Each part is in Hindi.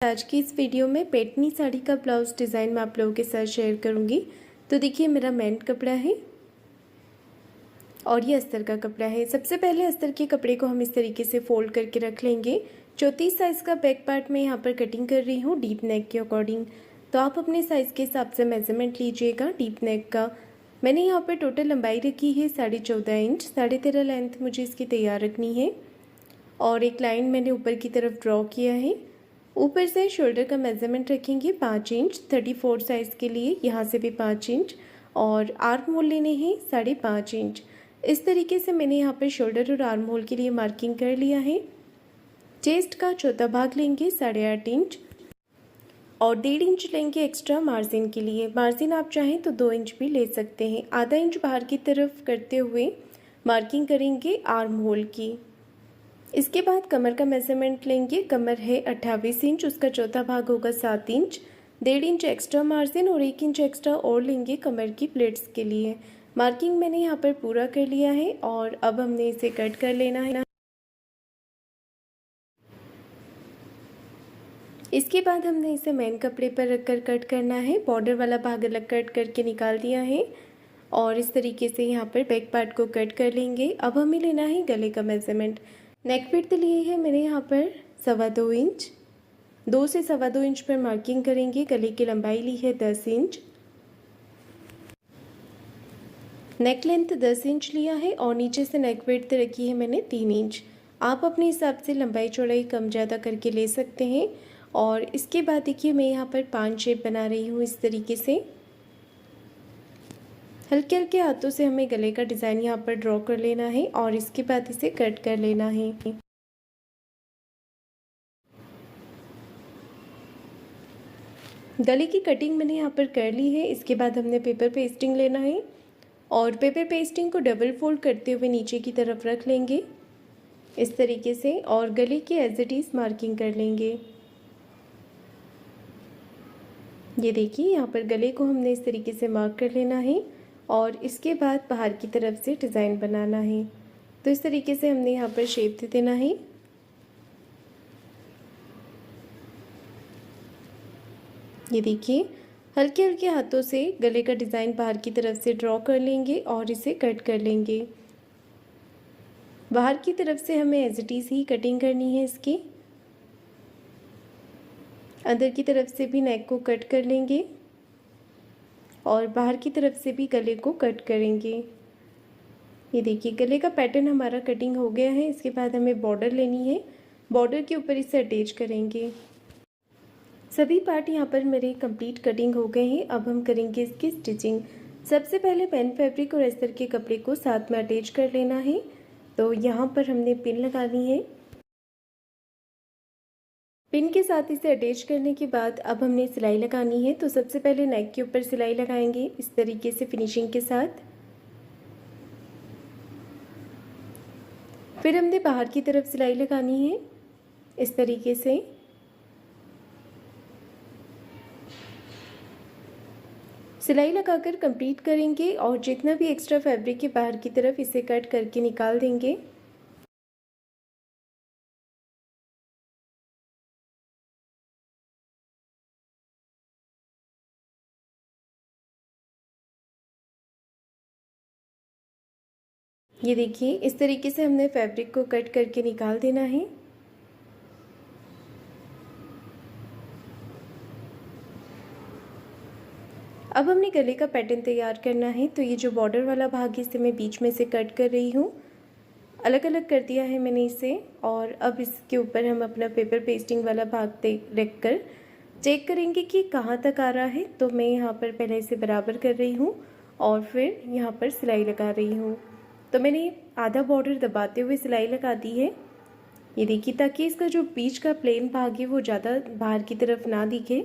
आज की इस वीडियो में पैठनी साड़ी का ब्लाउज डिज़ाइन मैं आप लोगों के साथ शेयर करूंगी। तो देखिए मेरा मेन कपड़ा है और ये अस्तर का कपड़ा है। सबसे पहले अस्तर के कपड़े को हम इस तरीके से फोल्ड करके रख लेंगे। 34 साइज़ का बैक पार्ट में यहाँ पर कटिंग कर रही हूँ डीप नेक के अकॉर्डिंग। तो आप अपने साइज़ के हिसाब से मेजरमेंट लीजिएगा। डीप नेक का मैंने यहाँ पर टोटल लंबाई रखी है 14.5 इंच। 13.5 लेंथ मुझे इसकी तैयार रखनी है और एक लाइन मैंने ऊपर की तरफ ड्रॉ किया है। ऊपर से शोल्डर का मेजरमेंट रखेंगे 5 इंच 34 साइज़ के लिए, यहाँ से भी 5 इंच और आर्म होल लेने हैं 5.5 इंच। इस तरीके से मैंने यहाँ पर शोल्डर और आर्म होल के लिए मार्किंग कर लिया है। चेस्ट का चौथा भाग लेंगे 8.5 इंच और 1.5 इंच लेंगे एक्स्ट्रा मार्जिन के लिए। मार्जिन आप चाहें तो 2 इंच भी ले सकते हैं। आधा इंच बाहर की तरफ करते हुए मार्किंग करेंगे आर्म होल की। इसके बाद कमर का मेजरमेंट लेंगे। कमर है 28 इंच, उसका चौथा भाग होगा 7 इंच। 1.5 इंच एक्स्ट्रा मार्जिन और 1 इंच एक्स्ट्रा और लेंगे कमर की प्लेट्स के लिए। मार्किंग मैंने यहाँ पर पूरा कर लिया है और अब हमने इसे कट कर लेना है। इसके बाद हमने इसे मेन कपड़े पर रखकर कट करना है। बॉर्डर वाला भाग अलग कट करके निकाल दिया है और इस तरीके से यहाँ पर बैक पार्ट को कट कर लेंगे। अब हमें लेना है गले का मेजरमेंट। नेक विड्थ लिए है मैंने यहाँ पर 2.25 इंच। 2 से 2.25 इंच पर मार्किंग करेंगे। गले की लंबाई ली है 10 इंच। नेक लेंथ 10 इंच लिया है और नीचे से नेक विड्थ रखी है मैंने 3 इंच। आप अपने हिसाब से लंबाई चौड़ाई कम ज़्यादा करके ले सकते हैं। और इसके बाद देखिए मैं यहाँ पर 5 शेप बना रही हूँ इस तरीके से। हल्के हल्के हाथों से हमें गले का डिज़ाइन यहाँ पर ड्रॉ कर लेना है और इसके बाद इसे कट कर लेना है। गले की कटिंग मैंने यहाँ पर कर ली है। इसके बाद हमने पेपर पेस्टिंग लेना है और पेपर पेस्टिंग को डबल फोल्ड करते हुए नीचे की तरफ रख लेंगे इस तरीके से और गले की एज इट इज़ मार्किंग कर लेंगे। ये देखिए यहाँ पर गले को हमने इस तरीके से मार्क कर लेना है और इसके बाद बाहर की तरफ से डिज़ाइन बनाना है। तो इस तरीके से हमने यहाँ पर शेप दे देना है। ये देखिए हल्के हल्के हाथों से गले का डिज़ाइन बाहर की तरफ से ड्रॉ कर लेंगे और इसे कट कर लेंगे। बाहर की तरफ से हमें एज इट इज़ ही कटिंग करनी है इसकी। अंदर की तरफ से भी नेक को कट कर लेंगे और बाहर की तरफ से भी गले को कट करेंगे। ये देखिए गले का पैटर्न हमारा कटिंग हो गया है। इसके बाद हमें बॉर्डर लेनी है। बॉर्डर के ऊपर इसे अटैच करेंगे। सभी पार्ट यहाँ पर मेरे कंप्लीट कटिंग हो गए हैं। अब हम करेंगे इसकी स्टिचिंग। सबसे पहले पेन फैब्रिक और अस्तर के कपड़े को साथ में अटैच कर लेना है। तो यहाँ पर हमने पिन लगानी है। पिन के साथ इसे अटैच करने के बाद अब हमने सिलाई लगानी है। तो सबसे पहले नेक के ऊपर सिलाई लगाएंगे इस तरीके से फिनिशिंग के साथ। फिर हमने बाहर की तरफ सिलाई लगानी है इस तरीके से। सिलाई लगाकर कंप्लीट करेंगे और जितना भी एक्स्ट्रा फैब्रिक है बाहर की तरफ इसे कट करके निकाल देंगे। ये देखिए इस तरीके से हमने फैब्रिक को कट करके निकाल देना है। अब हमने गले का पैटर्न तैयार करना है। तो ये जो बॉर्डर वाला भाग है इसे मैं बीच में से कट कर रही हूँ। अलग अलग कर दिया है मैंने इसे और अब इसके ऊपर हम अपना पेपर पेस्टिंग वाला भाग रख कर चेक करेंगे कि कहाँ तक आ रहा है। तो मैं यहाँ पर पहले इसे बराबर कर रही हूँ और फिर यहाँ पर सिलाई लगा रही हूँ। तो मैंने आधा बॉर्डर दबाते हुए सिलाई लगा दी है। ये देखिए ताकि इसका जो बीच का प्लेन भाग है वो ज़्यादा बाहर की तरफ ना दिखे।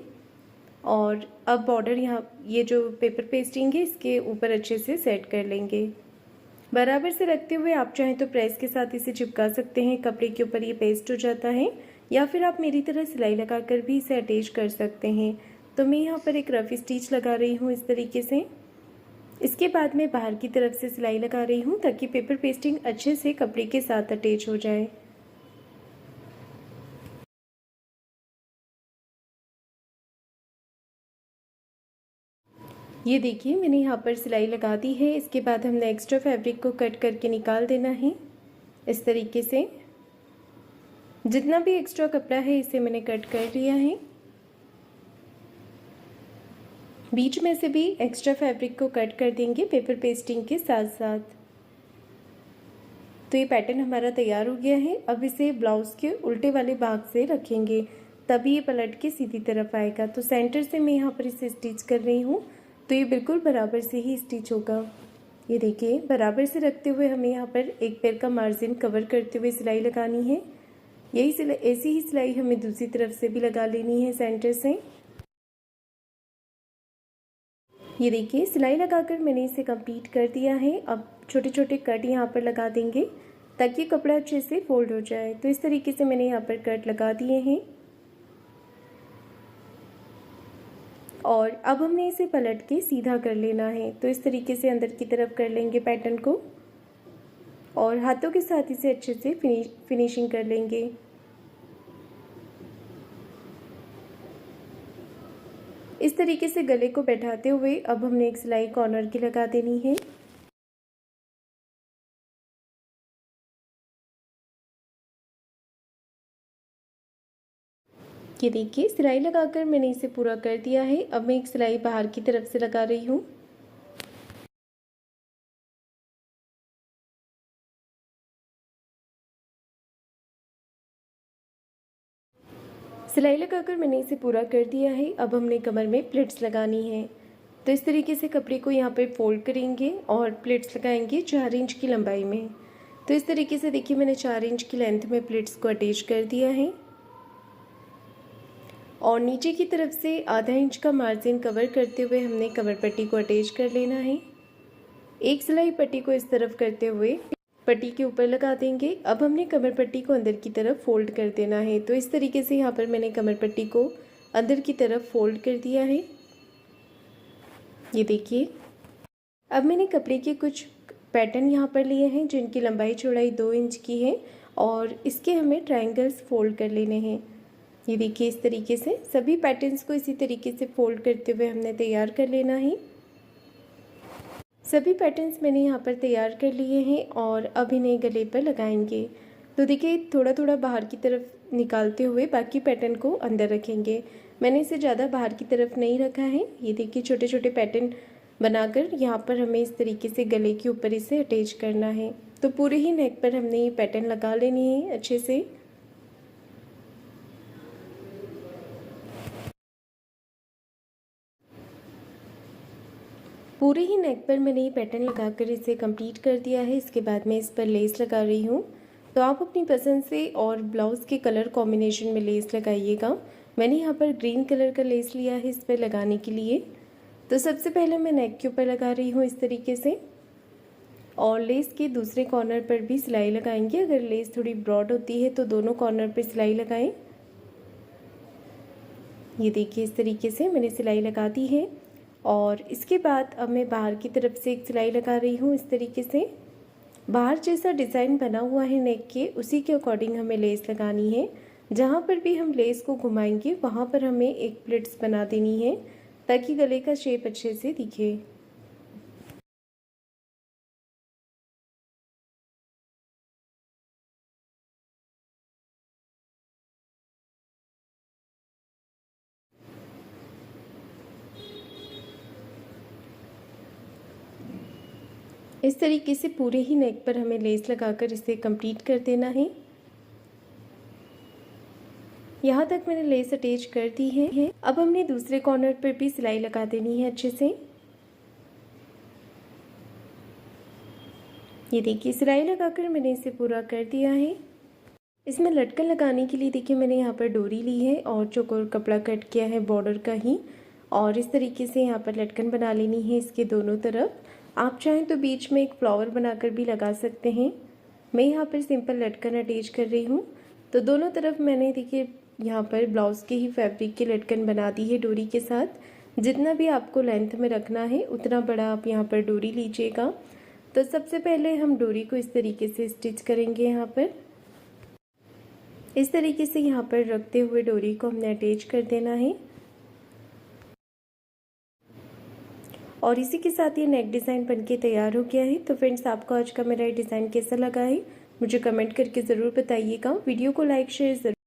और अब बॉर्डर यहाँ ये जो पेपर पेस्टिंग है इसके ऊपर अच्छे से सेट कर लेंगे। बराबर से रखते हुए आप चाहें तो प्रेस के साथ इसे चिपका सकते हैं। कपड़े के ऊपर ये पेस्ट हो जाता है या फिर आप मेरी तरह सिलाई लगाकर भी इसे अटैच कर सकते हैं। तो मैं यहाँ पर एक रफ स्टिच लगा रही हूँ इस तरीके से। इसके बाद मैं बाहर की तरफ से सिलाई लगा रही हूँ ताकि पेपर पेस्टिंग अच्छे से कपड़े के साथ अटैच हो जाए। ये देखिए मैंने यहाँ पर सिलाई लगा दी है। इसके बाद हमने एक्स्ट्रा फैब्रिक को कट करके निकाल देना है। इस तरीके से जितना भी एक्स्ट्रा कपड़ा है इसे मैंने कट कर लिया है। बीच में से भी एक्स्ट्रा फैब्रिक को कट कर देंगे पेपर पेस्टिंग के साथ साथ। तो ये पैटर्न हमारा तैयार हो गया है। अब इसे ब्लाउज़ के उल्टे वाले भाग से रखेंगे, तभी ये पलट के सीधी तरफ आएगा। तो सेंटर से मैं यहाँ पर इसे स्टिच कर रही हूँ, तो ये बिल्कुल बराबर से ही स्टिच होगा। ये देखिए बराबर से रखते हुए हमें यहाँ पर एक पैर का मार्जिन कवर करते हुए सिलाई लगानी है। यही सिलाई, ऐसी ही सिलाई हमें दूसरी तरफ से भी लगा लेनी है सेंटर से। ये देखिए सिलाई लगाकर मैंने इसे कंप्लीट कर दिया है। अब छोटे छोटे कट यहाँ पर लगा देंगे ताकि कपड़ा अच्छे से फोल्ड हो जाए। तो इस तरीके से मैंने यहाँ पर कट लगा दिए हैं और अब हमने इसे पलट के सीधा कर लेना है। तो इस तरीके से अंदर की तरफ कर लेंगे पैटर्न को और हाथों के साथ इसे अच्छे से फिनिशिंग कर लेंगे। इस तरीके से गले को बैठाते हुए अब हमने एक सिलाई कॉर्नर की लगा देनी है। ये देखिए सिलाई लगाकर मैंने इसे पूरा कर दिया है। अब मैं एक सिलाई बाहर की तरफ से लगा रही हूँ। सिलाई लगाकर मैंने इसे पूरा कर दिया है। अब हमने कमर में प्लिट्स लगानी है। तो इस तरीके से कपड़े को यहाँ पे फोल्ड करेंगे और प्लिट्स लगाएंगे 4 इंच की लंबाई में। तो इस तरीके से देखिए मैंने 4 इंच की लेंथ में प्लिट्स को अटैच कर दिया है और नीचे की तरफ से आधा इंच का मार्जिन कवर करते हुए हमने कमर पट्टी को अटैच कर लेना है। एक सिलाई पट्टी को इस तरफ करते हुए पट्टी के ऊपर लगा देंगे। अब हमने कमर पट्टी को अंदर की तरफ फोल्ड कर देना है। तो इस तरीके से यहाँ पर मैंने कमर पट्टी को अंदर की तरफ फोल्ड कर दिया है। ये देखिए अब मैंने कपड़े के कुछ पैटर्न यहाँ पर लिए हैं जिनकी लंबाई चौड़ाई 2 इंच की है और इसके हमें ट्रायंगल्स फोल्ड कर लेने हैं। ये देखिए इस तरीके से सभी पैटर्न्स को इसी तरीके से फोल्ड करते हुए हमने तैयार कर लेना है। सभी पैटर्न्स मैंने यहाँ पर तैयार कर लिए हैं और अब इन्हें गले पर लगाएंगे। तो देखिए थोड़ा थोड़ा बाहर की तरफ निकालते हुए बाकी पैटर्न को अंदर रखेंगे। मैंने इसे ज़्यादा बाहर की तरफ नहीं रखा है। ये देखिए छोटे छोटे पैटर्न बनाकर यहाँ पर हमें इस तरीके से गले के ऊपर इसे अटैच करना है। तो पूरे ही नेक पर हमने ये पैटर्न लगा लेनी है अच्छे से। पूरे ही नेक पर मैंने ये पैटर्न लगाकर इसे कंप्लीट कर दिया है। इसके बाद मैं इस पर लेस लगा रही हूँ। तो आप अपनी पसंद से और ब्लाउज़ के कलर कॉम्बिनेशन में लेस लगाइएगा। मैंने यहाँ पर ग्रीन कलर का लेस लिया है इस पर लगाने के लिए। तो सबसे पहले मैं नेक के ऊपर लगा रही हूँ इस तरीके से और लेस के दूसरे कॉर्नर पर भी सिलाई लगाएंगे। अगर लेस थोड़ी ब्रॉड होती है तो दोनों कॉर्नर पर सिलाई लगाएं। ये देखिए इस तरीके से मैंने सिलाई लगा दी है और इसके बाद अब मैं बाहर की तरफ से एक सिलाई लगा रही हूँ। इस तरीके से बाहर जैसा डिज़ाइन बना हुआ है नेक के उसी के अकॉर्डिंग हमें लेस लगानी है। जहाँ पर भी हम लेस को घुमाएंगे वहाँ पर हमें एक प्लिट्स बना देनी है ताकि गले का शेप अच्छे से दिखे। इस तरीके से पूरे ही नेक पर हमें लेस लगाकर इसे कंप्लीट कर देना है। यहाँ तक मैंने लेस अटैच कर दी है। अब हमने दूसरे कॉर्नर पर भी सिलाई लगा देनी है अच्छे से। ये देखिए सिलाई लगाकर मैंने इसे पूरा कर दिया है। इसमें लटकन लगाने के लिए देखिए मैंने यहाँ पर डोरी ली है और चौकोर कपड़ा कट किया है बॉर्डर का ही और इस तरीके से यहाँ पर लटकन बना लेनी है इसके दोनों तरफ। आप चाहें तो बीच में एक फ्लावर बनाकर भी लगा सकते हैं। मैं यहाँ पर सिंपल लटकन अटैच कर रही हूँ। तो दोनों तरफ मैंने देखिए यहाँ पर ब्लाउज़ के ही फैब्रिक की लटकन बना दी है डोरी के साथ। जितना भी आपको लेंथ में रखना है उतना बड़ा आप यहाँ पर डोरी लीजिएगा। तो सबसे पहले हम डोरी को इस तरीके से स्टिच करेंगे। यहाँ पर इस तरीके से यहाँ पर रखते हुए डोरी को हमने अटैच कर देना है और इसी के साथ ये नेक डिज़ाइन बनके तैयार हो गया है। तो फ्रेंड्स, आपको आज का मेरा ये डिज़ाइन कैसा लगा है मुझे कमेंट करके ज़रूर बताइएगा। वीडियो को लाइक शेयर ज़रूर